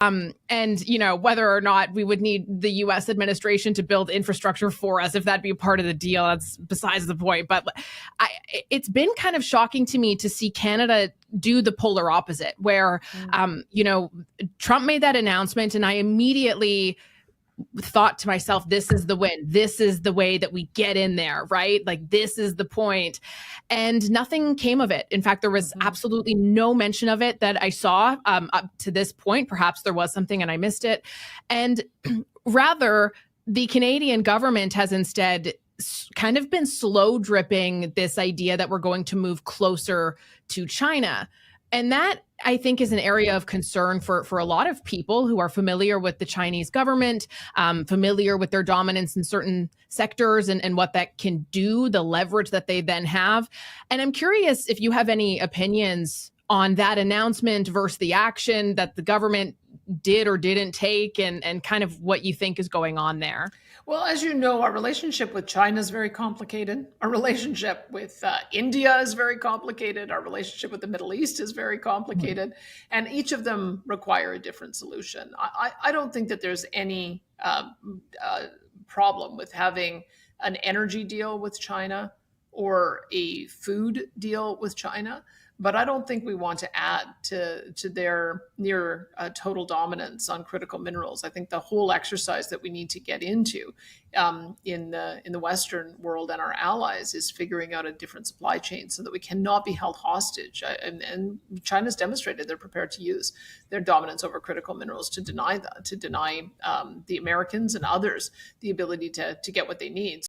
And, whether or not we would need the US administration to build infrastructure for us, if that'd be a part of the deal, that's besides the point. But it's been kind of shocking to me to see Canada do the polar opposite, where, Trump made that announcement and I immediately thought to myself, this is the win. This is the way that we get in there, right? Like, this is the point. And nothing came of it. In fact, there was absolutely no mention of it that I saw up to this point. Perhaps there was something and I missed it. And rather, the Canadian government has instead kind of been slow dripping this idea that we're going to move closer to China. And that, I think, is an area of concern for a lot of people who are familiar with the Chinese government, familiar with their dominance in certain sectors and what that can do, the leverage that they then have. And I'm curious if you have any opinions on that announcement versus the action that the government did or didn't take, and kind of what you think is going on there. Well, as you know, our relationship with China is very complicated. Our relationship with India is very complicated. Our relationship with the Middle East is very complicated. And each of them require a different solution. I don't think that there's any problem with having an energy deal with China or a food deal with China. But I don't think we want to add to their near total dominance on critical minerals. I think the whole exercise that we need to get into in the Western world and our allies is figuring out a different supply chain so that we cannot be held hostage. And China's demonstrated they're prepared to use their dominance over critical minerals to deny the Americans and others the ability to get what they need.